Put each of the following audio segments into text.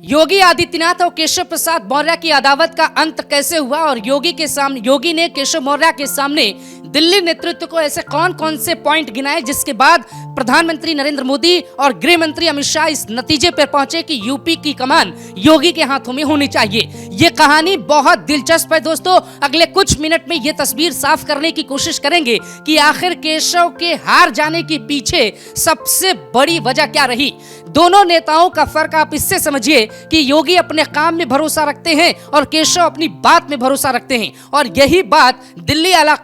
योगी आदित्यनाथ और केशव प्रसाद मौर्य की अदावत का अंत कैसे हुआ और योगी ने केशव मौर्य के सामने दिल्ली नेतृत्व को ऐसे कौन कौन से पॉइंट गिनाए जिसके बाद प्रधानमंत्री नरेंद्र मोदी और गृह मंत्री अमित शाह इस नतीजे पर पहुंचे कि यूपी की कमान योगी के हाथों में होनी चाहिए। ये कहानी बहुत दिलचस्प है दोस्तों। अगले कुछ मिनट में ये तस्वीर साफ करने की कोशिश करेंगे कि आखिर केशव के हार जाने के पीछे सबसे बड़ी वजह क्या रही। दोनों नेताओं का फर्क आप इससे समझिए कि योगी अपने काम में भरोसा रखते हैं और केशव अपनी बात में भरोसा रखते हैं, और यही बात दिल्ली आला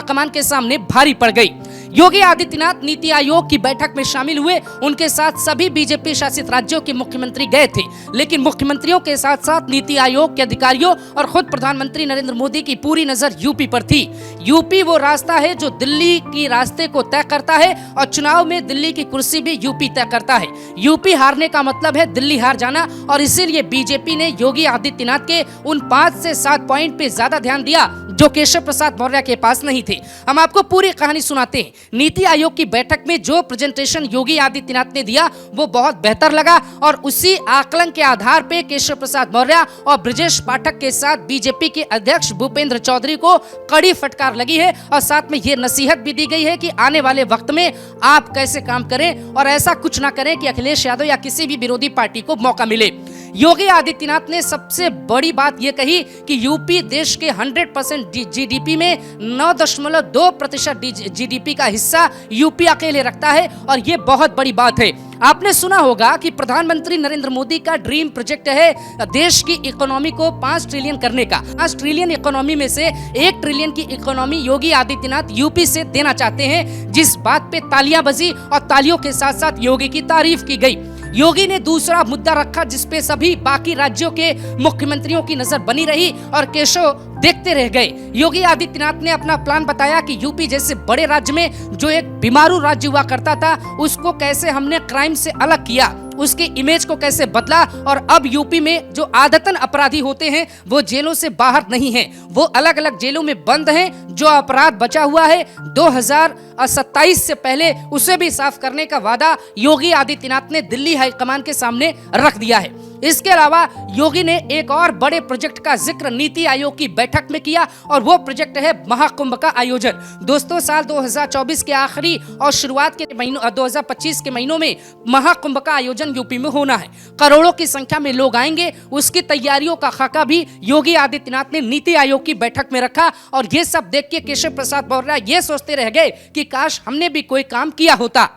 कमान के सामने भारी पड़ गई। योगी आदित्यनाथ नीति आयोग की बैठक में शामिल हुए। उनके साथ सभी बीजेपी शासित राज्यों के मुख्यमंत्री गए थे, लेकिन मुख्यमंत्रियों के साथ साथ नीति आयोग के अधिकारियों और खुद प्रधानमंत्री नरेंद्र मोदी की पूरी नजर यूपी पर थी। यूपी वो रास्ता है जो दिल्ली की रास्ते को तय करता है, और चुनाव में दिल्ली की कुर्सी भी यूपी तय करता है। यूपी हारने का मतलब है दिल्ली हार जाना, और इसीलिए बीजेपी ने योगी आदित्यनाथ के उन 5 से 7 पॉइंट पे ज्यादा ध्यान दिया जो केशव प्रसाद मौर्य के पास नहीं थे। हम आपको पूरी कहानी सुनाते हैं। नीति आयोग की बैठक में जो प्रेजेंटेशन योगी आदित्यनाथ ने दिया वो बहुत बेहतर लगा, और उसी आकलन के आधार पे केशव प्रसाद मौर्य और ब्रजेश पाठक के साथ बीजेपी के अध्यक्ष भूपेंद्र चौधरी को कड़ी फटकार लगी है, और साथ में ये नसीहत भी दी गई है कि आने वाले वक्त में आप कैसे काम करें और ऐसा कुछ ना करें कि अखिलेश यादव या किसी भी विरोधी पार्टी को मौका मिले। योगी आदित्यनाथ ने सबसे बड़ी बात यह कही कि यूपी देश के 100% जीडीपी में 9.2% जीडीपी का हिस्सा यूपी अकेले रखता है, और यह बहुत बड़ी बात है। आपने सुना होगा कि प्रधानमंत्री नरेंद्र मोदी का ड्रीम प्रोजेक्ट है देश की इकोनॉमी को 5 ट्रिलियन करने का। 5 ट्रिलियन इकोनॉमी में से 1 ट्रिलियन की इकोनॉमी योगी आदित्यनाथ यूपी से देना चाहते हैं, जिस बात पे तालियां बजी और तालियों के साथ साथ योगी की तारीफ की गई। योगी ने दूसरा मुद्दा रखा जिसपे सभी बाकी राज्यों के मुख्यमंत्रियों की नजर बनी रही और केशव देखते रह गए। योगी आदित्यनाथ ने अपना प्लान बताया कि यूपी जैसे बड़े राज्य में जो एक बीमारू राज्य हुआ करता था उसको कैसे हमने क्राइम से अलग किया, उसकी इमेज को कैसे बदला, और अब यूपी में जो आदतन अपराधी होते हैं वो जेलों से बाहर नहीं हैं, वो अलग अलग जेलों में बंद हैं। जो अपराध बचा हुआ है 2027 से पहले उसे भी साफ करने का वादा योगी आदित्यनाथ ने दिल्ली हाईकमान के सामने रख दिया है। इसके अलावा योगी ने एक और बड़े प्रोजेक्ट का जिक्र नीति आयोग की बैठक में किया, और वो प्रोजेक्ट है महाकुंभ का आयोजन। दोस्तों, साल 2024 के आखिरी और शुरुआत के महीनों 2025 के महीनों में महाकुंभ का आयोजन यूपी में होना है। करोड़ों की संख्या में लोग आएंगे, उसकी तैयारियों का खाका भी योगी आदित्यनाथ ने नीति आयोग की बैठक में रखा, और ये सब देख के केशव प्रसाद मौर्य ये सोचते रह गए कि काश हमने भी कोई काम किया होता।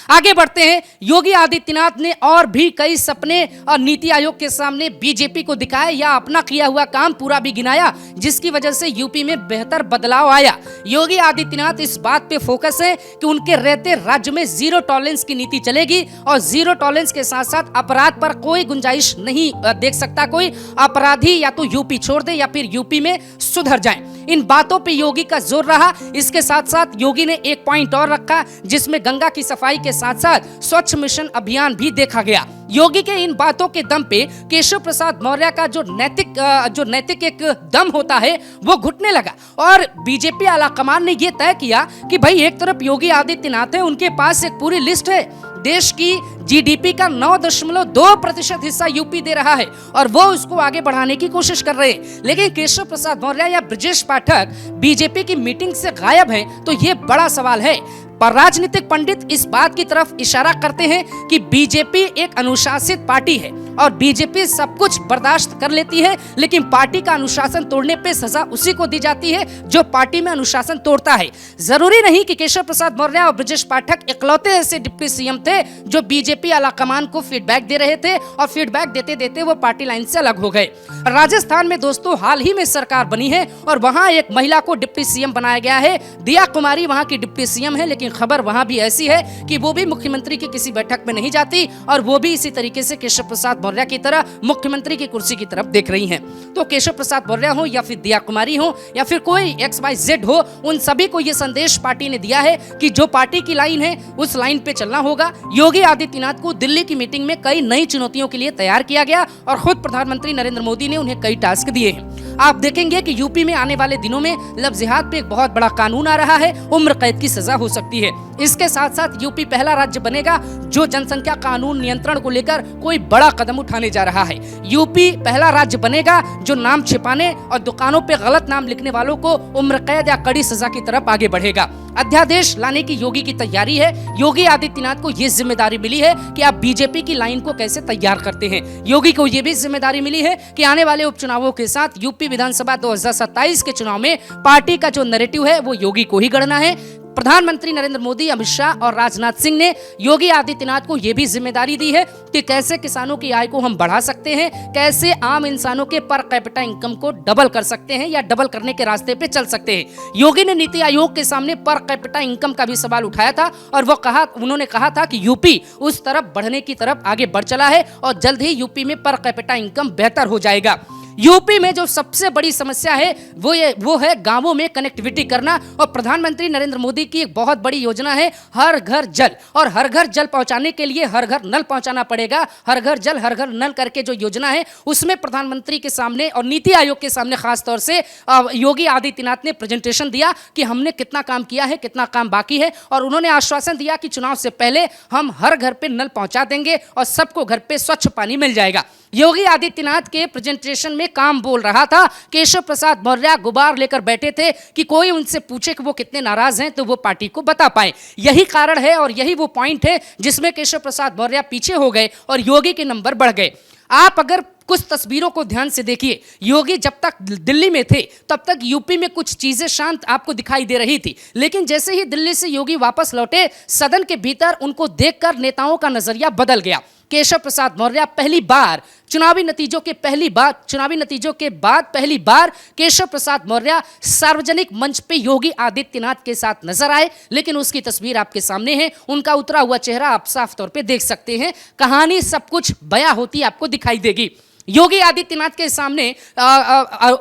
आगे बढ़ते हैं। योगी आदित्यनाथ ने और भी कई सपने और नीति आयोग के सामने बीजेपी को दिखाए या अपना किया हुआ काम पूरा भी गिनाया, जिसकी वजह से यूपी में बेहतर बदलाव आया। योगी आदित्यनाथ इस बात पे फोकस है कि उनके रहते राज्य में जीरो टॉलरेंस की नीति चलेगी, और जीरो टॉलरेंस के साथ साथ अपराध पर कोई गुंजाइश नहीं देख सकता कोई अपराधी या तो यूपी छोड़ दे या फिर यूपी में सुधर जाए। इन बातों पे योगी का जोर रहा। इसके साथ साथ योगी ने एक पॉइंट और रखा जिसमें गंगा की सफाई के साथ साथ स्वच्छ मिशन अभियान भी देखा गया। योगी के इन बातों के दम पे केशव प्रसाद मौर्य का जो नैतिक एक दम होता है वो घुटने लगा, और बीजेपी आला कमान ने ये तय किया कि भाई एक तरफ योगी आदित्यनाथ है, उनके पास एक पूरी लिस्ट है, देश की जीडीपी का 9.2% हिस्सा यूपी दे रहा है और वो उसको आगे बढ़ाने की कोशिश कर रहे हैं। लेकिन केशव प्रसाद मौर्य या ब्रजेश पाठक बीजेपी की मीटिंग से गायब हैं, तो ये बड़ा सवाल है। पर राजनीतिक पंडित इस बात की तरफ इशारा करते हैं कि बीजेपी एक अनुशासित पार्टी है और बीजेपी सब कुछ बर्दाश्त कर लेती है, लेकिन पार्टी का अनुशासन तोड़ने पे सजा उसी को दी जाती है जो पार्टी में अनुशासन तोड़ता है। जरूरी नहीं कि केशव प्रसाद मौर्य और ब्रजेश पाठक इकलौते ऐसे डिप्टी सीएम थे जो बीजेपी आलाकमान को फीडबैक दे रहे थे, और फीडबैक देते देते वो पार्टी लाइन से अलग हो गए। राजस्थान में दोस्तों हाल ही में सरकार बनी है और वहां एक महिला को डिप्टी सीएम बनाया गया है। दिया कुमारी वहां की डिप्टी सीएम है, लेकिन खबर वहां भी ऐसी है कि वो भी मुख्यमंत्री की किसी बैठक में नहीं जाती, और वो भी इसी तरीके से केशव प्रसाद मौर्य की तरह मुख्यमंत्री की कुर्सी की तरफ देख रही हैं। तो केशव प्रसाद मौर्य हो या फिर दिया कुमारी हो या फिर कोई XYZ हो, उन सभी को यह संदेश पार्टी ने दिया है कि जो पार्टी की लाइन है उस लाइन पे चलना होगा। योगी आदित्यनाथ को दिल्ली की मीटिंग में कई नई चुनौतियों के लिए तैयार किया गया, और खुद प्रधानमंत्री नरेंद्र मोदी ने उन्हें कई टास्क दिए हैं। आप देखेंगे कि यूपी में आने वाले दिनों में लव जिहाद पे एक बहुत बड़ा कानून आ रहा है, उम्र कैद की सजा हो सकती है। इसके साथ साथ यूपी पहला राज्य बनेगा जो जनसंख्या कानून नियंत्रण को लेकर कोई बड़ा कदम उठाने जा रहा है। यूपी पहला राज्य बनेगा जो नाम छिपाने और दुकानों पे गलत नाम लिखने वालों को उम्र कैद या कड़ी सजा की तरफ आगे बढ़ेगा। अध्यादेश लाने की योगी की तैयारी है। योगी आदित्यनाथ को यह जिम्मेदारी मिली है कि आप बीजेपी की लाइन को कैसे तैयार करते हैं। योगी को यह भी जिम्मेदारी मिली है कि आने वाले उपचुनावों के साथ यूपी विधानसभा 2027 के चुनाव में पार्टी का जो नैरेटिव है वो योगी को ही गढ़ना है। प्रधानमंत्री नरेंद्र मोदी, अमित शाह और राजनाथ सिंह ने योगी आदित्यनाथ को यह भी जिम्मेदारी दी है कि कैसे किसानों की आय को हम बढ़ा सकते हैं, कैसे आम इंसानों के पर कैपिटा इनकम को डबल कर सकते हैं या डबल करने के रास्ते पे चल सकते हैं। योगी ने नीति आयोग के सामने पर कैपिटा इनकम का भी सवाल उठाया था और उन्होंने कहा था कि यूपी उस तरफ बढ़ने की तरफ आगे बढ़ चला है और जल्द ही यूपी में पर कैपिटा इनकम बेहतर हो जाएगा। यूपी में जो सबसे बड़ी समस्या है वो है गांवों में कनेक्टिविटी करना और प्रधानमंत्री नरेंद्र मोदी की एक बहुत बड़ी योजना है हर घर जल, और हर घर जल पहुंचाने के लिए हर घर नल पहुंचाना पड़ेगा। हर घर जल हर घर नल करके जो योजना है उसमें प्रधानमंत्री के सामने और नीति आयोग के सामने खास तौर से योगी आदित्यनाथ ने प्रेजेंटेशन दिया कि हमने कितना काम किया है, कितना काम बाकी है, और उन्होंने आश्वासन दिया कि चुनाव से पहले हम हर घर पे नल पहुंचा देंगे और सबको घर पे स्वच्छ पानी मिल जाएगा। योगी आदित्यनाथ के प्रेजेंटेशन में काम बोल रहा था। केशव प्रसाद मौर्य गुबार लेकर बैठे थे कि कोई उनसे पूछे कि वो कितने नाराज हैं तो वो पार्टी को बता पाए। यही कारण है और यही वो पॉइंट है जिसमें केशव प्रसाद मौर्य पीछे हो गए और योगी के नंबर बढ़ गए। आप अगर कुछ तस्वीरों को ध्यान से देखिए, योगी जब तक दिल्ली में थे तब तक यूपी में कुछ चीजें शांत आपको दिखाई दे रही थी, लेकिन जैसे ही दिल्ली से योगी वापस लौटे सदन के भीतर उनको देखकर नेताओं का नजरिया बदल गया। केशव प्रसाद मौर्य पहली बार चुनावी नतीजों के बाद पहली बार केशव प्रसाद मौर्य सार्वजनिक मंच पे योगी आदित्यनाथ के साथ नजर आए, लेकिन उसकी तस्वीर आपके सामने है। उनका उतरा हुआ चेहरा आप साफ तौर पे देख सकते हैं। कहानी सब कुछ बयां होती आपको दिखाई देगी। योगी आदित्यनाथ के सामने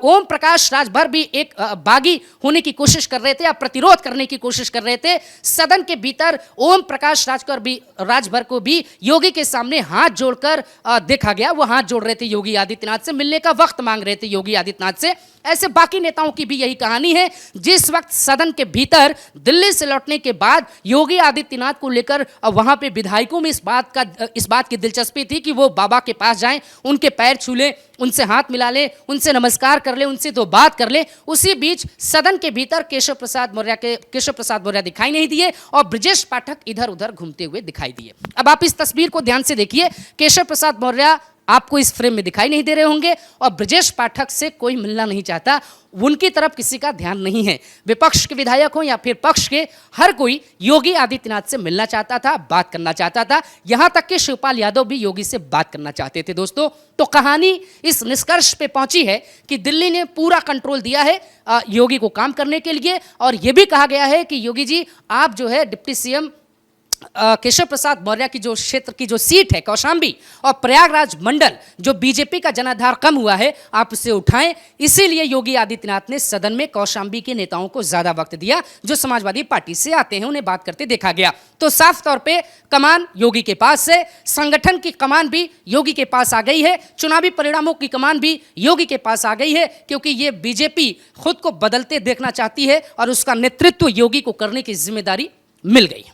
ओम प्रकाश राजभर भी एक बागी होने की कोशिश कर रहे थे या प्रतिरोध करने की कोशिश कर रहे थे। सदन के भीतर ओम प्रकाश राजभर को भी योगी के सामने हाथ जोड़कर देखा गया। वो हाथ जोड़ रहे थे योगी आदित्यनाथ से, मिलने का वक्त मांग रहे थे योगी आदित्यनाथ से। ऐसे बाकी नेताओं की भी यही कहानी है। जिस वक्त सदन के भीतर दिल्ली से लौटने के बाद योगी आदित्यनाथ को लेकर वहां पे विधायकों में इस बात की दिलचस्पी थी कि वो बाबा के पास जाएं, उनके पैर छू लें, उनसे हाथ मिला लें, उनसे नमस्कार कर लें, उनसे दो बात कर लें। उसी बीच सदन के भीतर केशव प्रसाद मौर्य दिखाई नहीं दिए और ब्रजेश पाठक इधर उधर घूमते हुए दिखाई दिए। अब आप इस तस्वीर को ध्यान से देखिए। केशव प्रसाद मौर्य आपको इस फ्रेम में दिखाई नहीं दे रहे होंगे और ब्रजेश पाठक से कोई मिलना नहीं चाहता, उनकी तरफ किसी का ध्यान नहीं है। विपक्ष के विधायक हो या फिर पक्ष के, हर कोई योगी आदित्यनाथ से मिलना चाहता था, बात करना चाहता था। यहां तक कि शिवपाल यादव भी योगी से बात करना चाहते थे। दोस्तों, तो कहानी इस निष्कर्ष पे पहुंची है कि दिल्ली ने पूरा कंट्रोल दिया है योगी को काम करने के लिए, और यह भी कहा गया है कि योगी जी आप जो है डिप्टी सीएम केशव प्रसाद मौर्य की जो क्षेत्र की जो सीट है कौशाम्बी और प्रयागराज मंडल जो बीजेपी का जनाधार कम हुआ है, आप उसे उठाएं। इसीलिए योगी आदित्यनाथ ने सदन में कौशाम्बी के नेताओं को ज्यादा वक्त दिया जो समाजवादी पार्टी से आते हैं, उन्हें बात करते देखा गया। तो साफ तौर पे कमान योगी के पास है, संगठन की कमान भी योगी के पास आ गई है, चुनावी परिणामों की कमान भी योगी के पास आ गई है, क्योंकि ये बीजेपी खुद को बदलते देखना चाहती है और उसका नेतृत्व योगी को करने की जिम्मेदारी मिल गई।